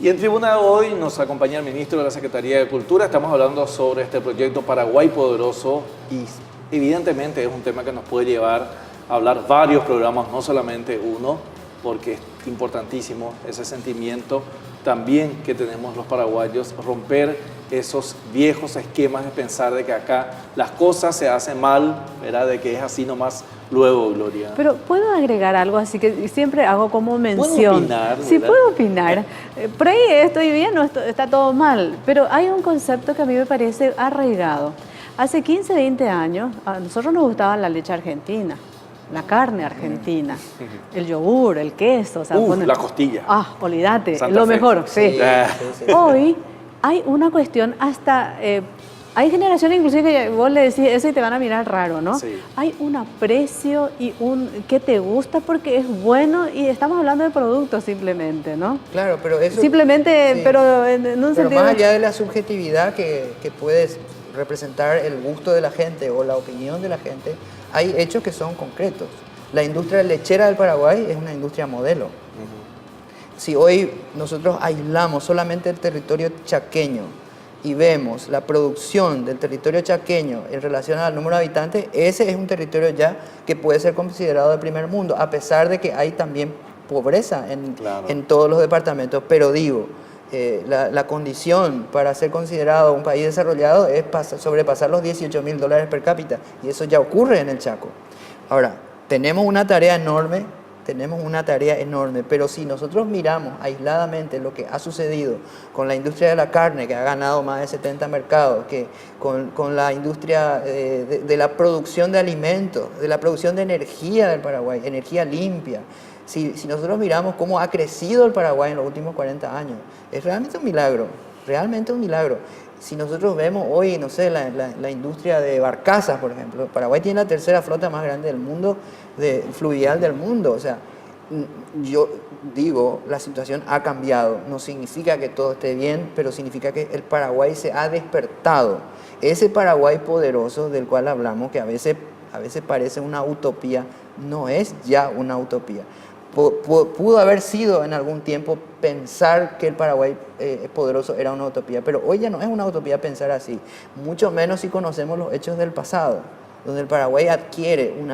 Y en tribuna de hoy nos acompaña el ministro de la Secretaría de Cultura. Estamos hablando sobre este proyecto Paraguay Poderoso y evidentemente es un tema que nos puede llevar a hablar varios programas, no solamente uno, porque es importantísimo ese sentimiento también que tenemos los paraguayos, romper esos viejos esquemas de pensar de que acá las cosas se hacen mal, ¿verdad? De que es así nomás luego, Gloria. Pero puedo agregar algo, así que siempre hago como mención. ¿Puedo opinar? Sí, ¿verdad? puedo opinar. Por ahí estoy bien o está todo mal, pero hay un concepto que a mí me parece arraigado. Hace 15, 20 años, a nosotros nos gustaba la leche argentina, la carne argentina, el yogur, el queso. O sea, La costilla. Ah, olvídate, Santa lo Fe. mejor, sí. Sí. Hoy hay una cuestión hasta... hay generaciones inclusive que vos le decís eso y te van a mirar raro, ¿no? Sí. Hay un aprecio y un que te gusta porque es bueno y estamos hablando de productos simplemente, ¿no? Claro, pero eso... Simplemente, sí. pero en un Pero sentido... más allá de la subjetividad que puede representar el gusto de la gente o la opinión de la gente, hay hechos que son concretos. La industria lechera del Paraguay es una industria modelo. Si hoy nosotros aislamos solamente el territorio chaqueño y vemos la producción del territorio chaqueño en relación al número de habitantes, ese es un territorio ya que puede ser considerado de primer mundo, a pesar de que hay también pobreza en todos los departamentos. Pero digo, la condición para ser considerado un país desarrollado es sobrepasar los $18.000 per cápita, y eso ya ocurre en el Chaco. Ahora, tenemos una tarea enorme, pero si nosotros miramos aisladamente lo que ha sucedido con la industria de la carne, que ha ganado más de 70 mercados, que con la industria de la producción de alimentos, de la producción de energía del Paraguay, energía limpia, si nosotros miramos cómo ha crecido el Paraguay en los últimos 40 años, es realmente un milagro, realmente un milagro. Si nosotros vemos hoy, no sé, la industria de barcazas, por ejemplo, Paraguay tiene la tercera flota más grande del mundo, fluvial del mundo. O sea, yo digo, la situación ha cambiado. No significa que todo esté bien, pero significa que el Paraguay se ha despertado. Ese Paraguay poderoso del cual hablamos, que a veces parece una utopía, no es ya una utopía. Pudo haber sido en algún tiempo pensar que el Paraguay poderoso era una utopía, pero hoy ya no es una utopía pensar así, mucho menos si conocemos los hechos del pasado, donde el Paraguay adquiere un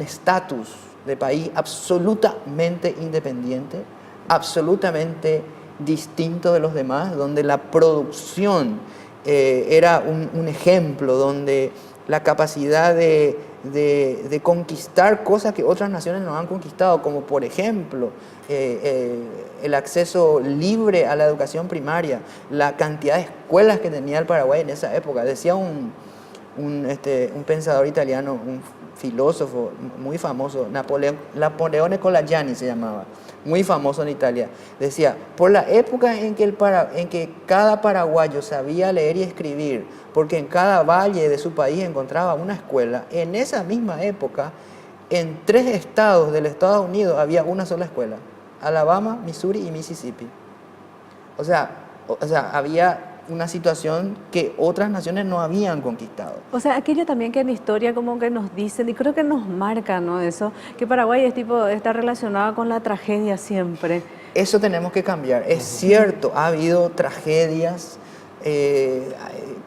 estatus de país absolutamente independiente, absolutamente distinto de los demás, donde la producción era un ejemplo, donde la capacidad de conquistar cosas que otras naciones no han conquistado, como por ejemplo el acceso libre a la educación primaria, la cantidad de escuelas que tenía el Paraguay en esa época. Decía un pensador italiano, un filósofo muy famoso, Napoleone Colagiani se llamaba, muy famoso en Italia, decía, por la época en que cada paraguayo sabía leer y escribir, porque en cada valle de su país encontraba una escuela, en esa misma época, en 3 estados del Estados Unidos había una sola escuela, Alabama, Missouri y Mississippi. O sea, había una situación que otras naciones no habían conquistado. O sea, aquello también que en historia como que nos dicen, y creo que nos marca, ¿no? Eso, que Paraguay está relacionado con la tragedia siempre. Eso tenemos que cambiar. Es cierto, ha habido tragedias,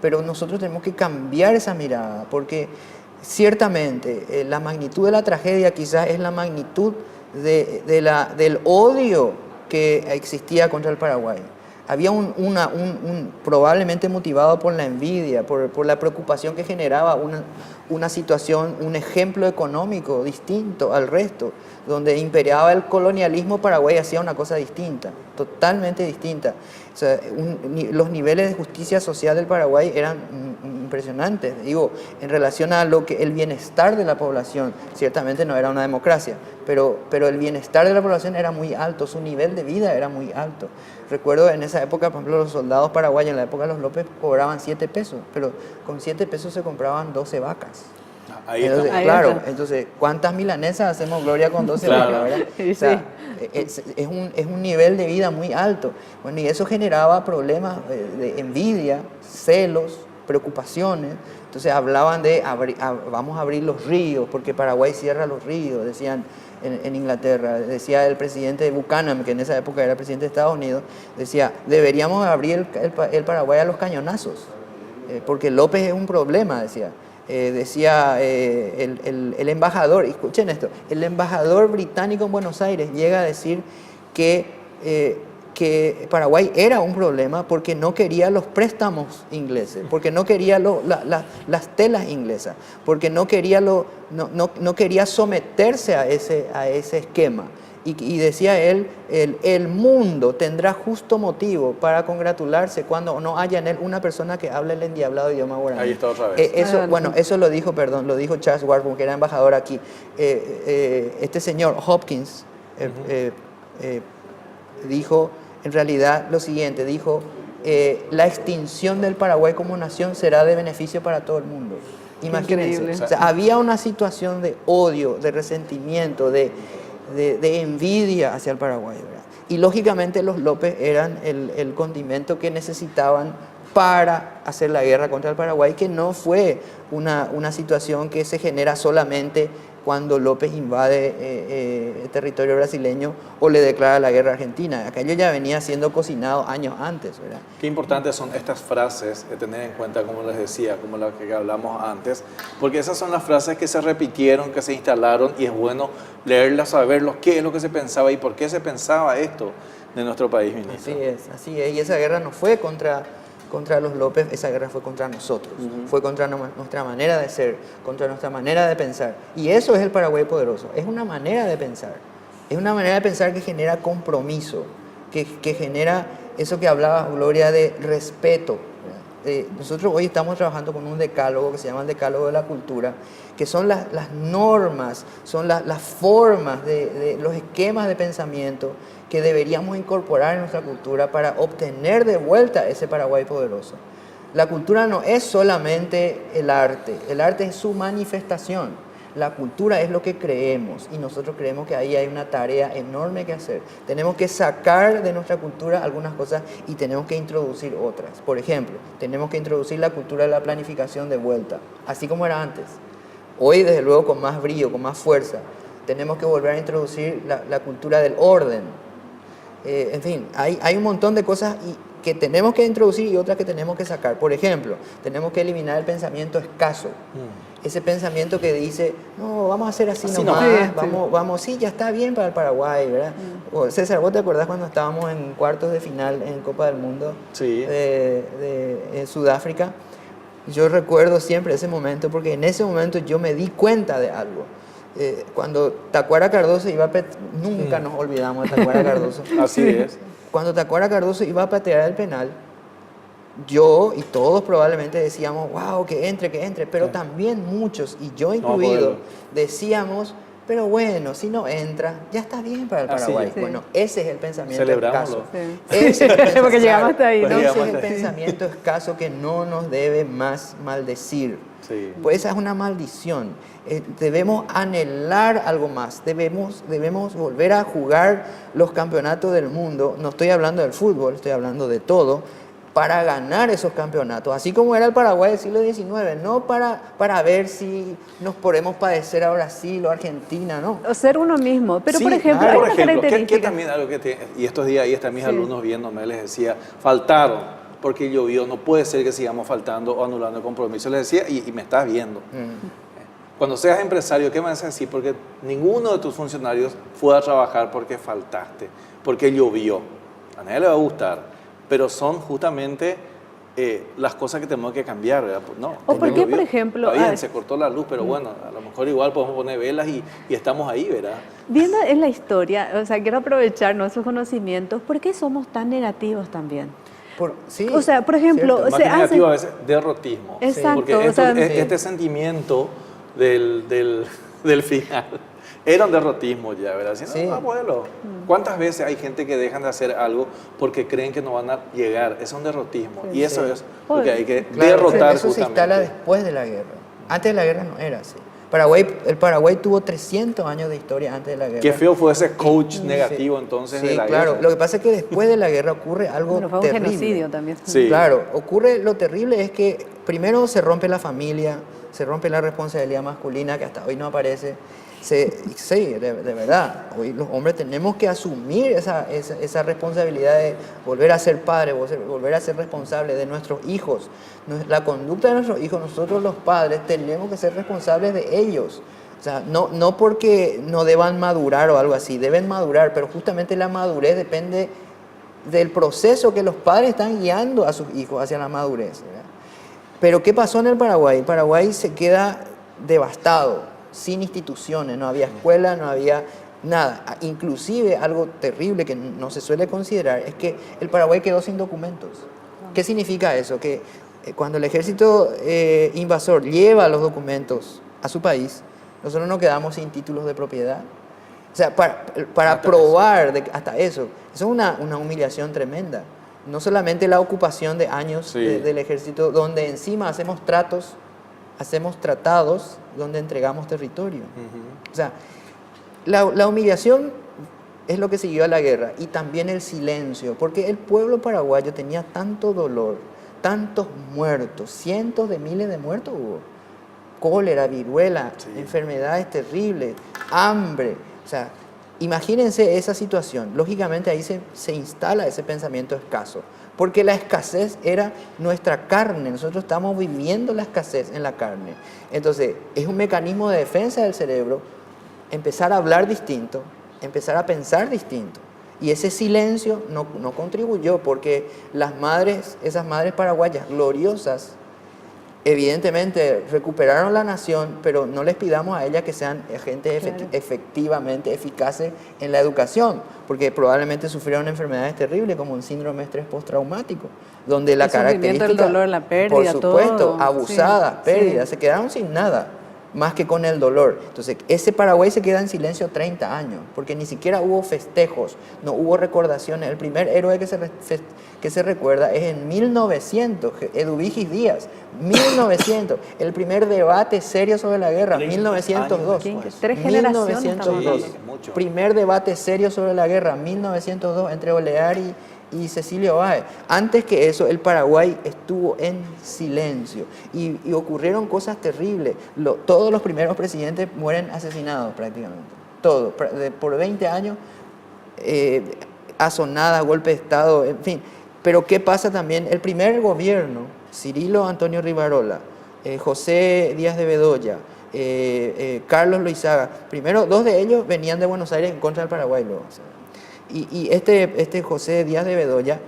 pero nosotros tenemos que cambiar esa mirada, porque ciertamente la magnitud de la tragedia quizás es la magnitud del odio que existía contra el Paraguay. Había probablemente motivado por la envidia, por la preocupación que generaba una situación, un ejemplo económico distinto al resto, donde imperaba el colonialismo. Paraguay hacía una cosa distinta, totalmente distinta. O sea, los niveles de justicia social del Paraguay eran impresionantes. Digo, en relación a el bienestar de la población, ciertamente no era una democracia, pero el bienestar de la población era muy alto, su nivel de vida era muy alto. Recuerdo en esa época, por ejemplo, los soldados paraguayos, en la época de los López, cobraban 7 pesos, pero con 7 pesos se compraban 12 vacas. Entonces, claro, entonces, ¿cuántas milanesas hacemos, Gloria, con 12 vacas, verdad? Sí. O sea, es un nivel de vida muy alto. Bueno, y eso generaba problemas de envidia, celos, preocupaciones. Entonces hablaban de vamos a abrir los ríos, porque Paraguay cierra los ríos, decían en Inglaterra. Decía el presidente Buchanan, que en esa época era presidente de Estados Unidos, decía, deberíamos abrir el Paraguay a los cañonazos, porque López es un problema, decía. Decía el embajador, escuchen esto, el embajador británico en Buenos Aires llega a decir que Paraguay era un problema porque no quería los préstamos ingleses, porque no quería las telas inglesas, porque no quería someterse a ese esquema. Y decía él, el mundo tendrá justo motivo para congratularse cuando no haya en él una persona que hable el endiablado idioma guaraní. Ahí está otra vez. Eso lo dijo Charles Warburton, que era embajador aquí. Este señor Hopkins dijo en realidad lo siguiente, dijo, la extinción del Paraguay como nación será de beneficio para todo el mundo. Imagínense, o sea, había una situación de odio, de resentimiento, de envidia hacia el Paraguay, ¿verdad? Y lógicamente los López eran el condimento que necesitaban para hacer la guerra contra el Paraguay, que no fue una situación que se genera solamente cuando López invade el territorio brasileño o le declara la guerra a Argentina. Aquello ya venía siendo cocinado años antes, ¿verdad? Qué importantes son estas frases de tener en cuenta, como les decía, como las que hablamos antes, porque esas son las frases que se repitieron, que se instalaron, y es bueno leerlas, saberlos, qué es lo que se pensaba y por qué se pensaba esto de nuestro país, ministro. Así es. Y esa guerra no fue contra los López, esa guerra fue contra nosotros, fue contra nuestra manera de ser, contra nuestra manera de pensar. Y eso es el Paraguay poderoso, es una manera de pensar, que genera compromiso, que genera eso que hablaba Gloria de respeto. Nosotros hoy estamos trabajando con un decálogo que se llama el Decálogo de la Cultura, que son las normas, son las formas, de los esquemas de pensamiento que deberíamos incorporar en nuestra cultura para obtener de vuelta ese Paraguay poderoso. La cultura no es solamente el arte es su manifestación. La cultura es lo que creemos y nosotros creemos que ahí hay una tarea enorme que hacer. Tenemos que sacar de nuestra cultura algunas cosas y tenemos que introducir otras. Por ejemplo, tenemos que introducir la cultura de la planificación de vuelta, así como era antes. Hoy, desde luego, con más brillo, con más fuerza. Tenemos que volver a introducir la cultura del orden. En fin, hay un montón de cosas que tenemos que introducir y otras que tenemos que sacar. Por ejemplo, tenemos que eliminar el pensamiento escaso. Ese pensamiento que dice, no, vamos a hacer así nomás, vamos, sí, ya está bien para el Paraguay, ¿verdad? César, ¿vos te acordás cuando estábamos en cuartos de final en Copa del Mundo de Sudáfrica? Yo recuerdo siempre ese momento, porque en ese momento yo me di cuenta de algo. Cuando Tacuara Cardoso iba a nunca nos olvidamos de Tacuara Cardoso. Así es. Cuando Tacuara Cardoso iba a patear el penal, yo y todos probablemente decíamos, wow, que entre, pero también muchos, y yo incluido, decíamos, pero bueno, si no entra, ya está bien para el Paraguay. Bueno, ese es el pensamiento escaso. Porque llegamos hasta ahí, ¿no? Ese es el pensamiento escaso que no nos debe más maldecir. Sí. Pues esa es una maldición. Debemos anhelar algo más. Debemos volver a jugar los campeonatos del mundo. No estoy hablando del fútbol, estoy hablando de todo. Para ganar esos campeonatos, así como era el Paraguay del siglo XIX, no para ver si nos podemos padecer a Brasil o Argentina, no. O ser uno mismo, pero sí, por ejemplo, hay una característica. Que también algo y estos días ahí están mis alumnos viéndome, les decía, faltaron, porque llovió, no puede ser que sigamos faltando o anulando el compromiso, les decía, y me estás viendo. Cuando seas empresario, ¿qué me vas a decir? Porque ninguno de tus funcionarios fue a trabajar porque faltaste, porque llovió. A nadie le va a gustar. Pero son justamente las cosas que tenemos que cambiar, ¿verdad? Pues no, o por qué, por ejemplo... Está bien, se cortó la luz, pero bueno, a lo mejor igual podemos poner velas y estamos ahí, ¿verdad? Viendo en la historia, o sea, quiero aprovechar nuestros conocimientos, ¿por qué somos tan negativos también? O sea, por ejemplo... Más que negativo a veces, derrotismo. Exacto. Porque este sentimiento del final... Era un derrotismo ya, ¿verdad? Si no, abuelo. ¿Cuántas veces hay gente que dejan de hacer algo porque creen que no van a llegar? Es un derrotismo. Y eso es lo que hay que derrotar eso justamente. Se instala después de la guerra. Antes de la guerra no era así. El Paraguay tuvo 300 años de historia antes de la guerra. Qué feo fue ese coach negativo entonces de la guerra. Claro. Lo que pasa es que después de la guerra ocurre algo fue un terrible. genocidio también. Sí. Claro, ocurre, lo terrible es que primero se rompe la familia, se rompe la responsabilidad masculina que hasta hoy no aparece. Sí, de verdad, hoy los hombres tenemos que asumir esa responsabilidad de volver a ser padres, volver a ser responsables de nuestros hijos. La conducta de nuestros hijos, nosotros los padres tenemos que ser responsables de ellos. O sea, no porque no deban madurar o algo así, deben madurar, pero justamente la madurez depende del proceso que los padres están guiando a sus hijos hacia la madurez, ¿verdad? Pero ¿qué pasó en el Paraguay? El Paraguay se queda devastado, sin instituciones, no había escuela, no había nada. Inclusive algo terrible que no se suele considerar es que el Paraguay quedó sin documentos. ¿Qué significa eso? Que cuando el ejército invasor lleva los documentos a su país, nosotros nos quedamos sin títulos de propiedad. O sea, para probar hasta eso es una humillación tremenda. No solamente la ocupación de años del ejército, donde encima hacemos tratados donde entregamos territorio. O sea, la humillación es lo que siguió a la guerra y también el silencio, porque el pueblo paraguayo tenía tanto dolor, tantos muertos, cientos de miles de muertos hubo. Cólera, viruela, enfermedades terribles, hambre. O sea, imagínense esa situación. Lógicamente ahí se instala ese pensamiento escaso, porque la escasez era nuestra carne. Nosotros estamos viviendo la escasez en la carne. Entonces, es un mecanismo de defensa del cerebro empezar a hablar distinto, empezar a pensar distinto. Y ese silencio no contribuyó, porque esas madres paraguayas gloriosas, evidentemente recuperaron la nación, pero no les pidamos a ellas que sean agentes efectivamente eficaces en la educación, porque probablemente sufrieron enfermedades terribles como un síndrome de estrés postraumático, donde la característica, el dolor, la pérdida, por supuesto, todo. abusadas, pérdidas, se quedaron sin nada, más que con el dolor. Entonces, ese Paraguay se queda en silencio 30 años, porque ni siquiera hubo festejos, no hubo recordaciones. El primer héroe que se recuerda es en 1900, Eduvigis Díaz, 1900. El primer debate serio sobre la guerra, 1902. 3 generaciones. 1902. Primer debate serio sobre la guerra, 1902, entre Olear y Cecilio Báez. Antes que eso, el Paraguay estuvo en silencio y ocurrieron cosas terribles. Todos los primeros presidentes mueren asesinados prácticamente. Todos. Por 20 años, azonadas, golpe de Estado, en fin. Pero ¿qué pasa también? El primer gobierno, Cirilo Antonio Rivarola, José Díaz de Bedoya, Carlos Loizaga, primero 2 de ellos venían de Buenos Aires en contra del Paraguay. Luego, o sea, y este José Díaz de Bedoya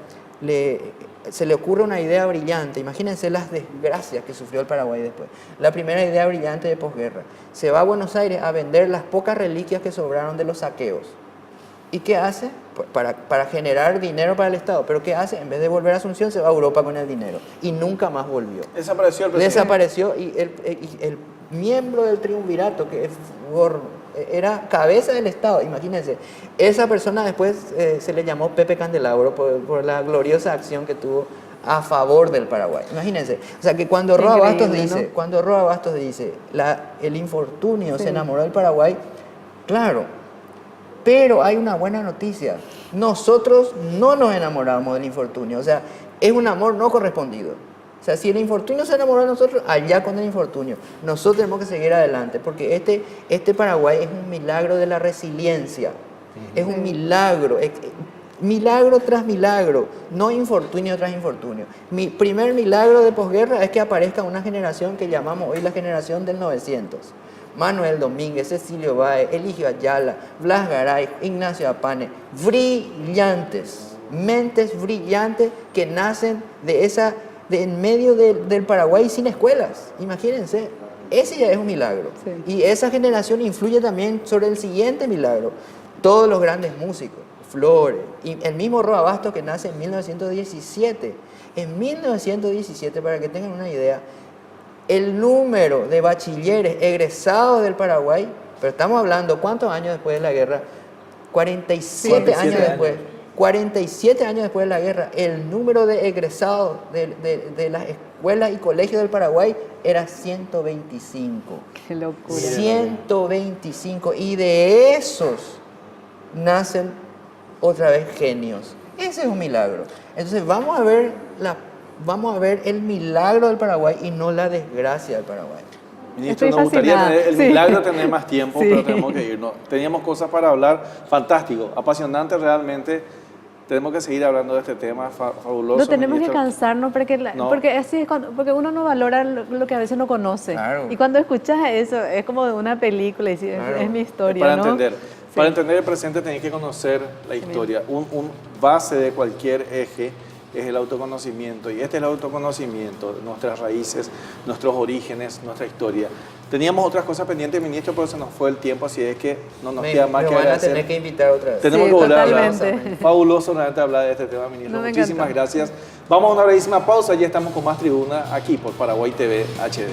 se le ocurre una idea brillante. Imagínense las desgracias que sufrió el Paraguay después. La primera idea brillante de posguerra. Se va a Buenos Aires a vender las pocas reliquias que sobraron de los saqueos. ¿Y qué hace? Para generar dinero para el Estado. ¿Pero qué hace? En vez de volver a Asunción, se va a Europa con el dinero. Y nunca más volvió. Desapareció el presidente. Desapareció y el miembro del triunvirato, que era cabeza del Estado, imagínense. Esa persona después se le llamó Pepe Candelabro por la gloriosa acción que tuvo a favor del Paraguay. Imagínense. O sea, que cuando Roa Bastos dice, el infortunio se enamoró del Paraguay, claro, pero hay una buena noticia. Nosotros no nos enamoramos del infortunio. O sea, es un amor no correspondido. O sea, si el infortunio se enamoró de nosotros, allá con el infortunio. Nosotros tenemos que seguir adelante, porque este Paraguay es un milagro de la resiliencia. Es un milagro, milagro tras milagro, no infortunio tras infortunio. Mi primer milagro de posguerra es que aparezca una generación que llamamos hoy la generación del 900. Manuel Domínguez, Cecilio Báez, Eligio Ayala, Blas Garay, Ignacio Apane, brillantes, mentes brillantes que nacen de en medio del Paraguay sin escuelas. Imagínense, ese ya es un milagro. Sí. Y esa generación influye también sobre el siguiente milagro. Todos los grandes músicos, Flores, y el mismo Roa Bastos, que nace en 1917. En 1917, para que tengan una idea, el número de bachilleres egresados del Paraguay, pero estamos hablando, ¿cuántos años después de la guerra? 47 años después. 47 años después de la guerra, el número de egresados de las escuelas y colegios del Paraguay era 125. ¡Qué locura! 125. Y de esos nacen otra vez genios. Ese es un milagro. Entonces vamos a ver vamos a ver el milagro del Paraguay y no la desgracia del Paraguay. Ministro, Estoy nos gustaría fascinada. tener el Sí. milagro de tener más tiempo, Sí. pero tenemos que irnos. Teníamos cosas para hablar, fantástico, apasionante realmente. Tenemos que seguir hablando de este tema fabuloso. No tenemos que ministro. cansarnos porque, No. porque así es porque uno no valora lo que a veces no conoce. Claro. Y cuando escuchas eso, es como de una película, y sí, Claro. es mi historia, Para ¿no? entender. Sí. Para entender el presente tenés que conocer la historia. Un base de cualquier eje es el autoconocimiento. Y este es el autoconocimiento, nuestras raíces, nuestros orígenes, nuestra historia. Teníamos otras cosas pendientes, ministro, pero se nos fue el tiempo, así es que no nos queda más Me que van a agradecer. tener que invitar otra vez. Tenemos Sí, que volver a hablar. totalmente. Fabuloso realmente hablar de este tema, ministro. No, me Muchísimas encantó. gracias. Vamos a una brevísima pausa, ya estamos con más tribuna aquí por Paraguay TV HD.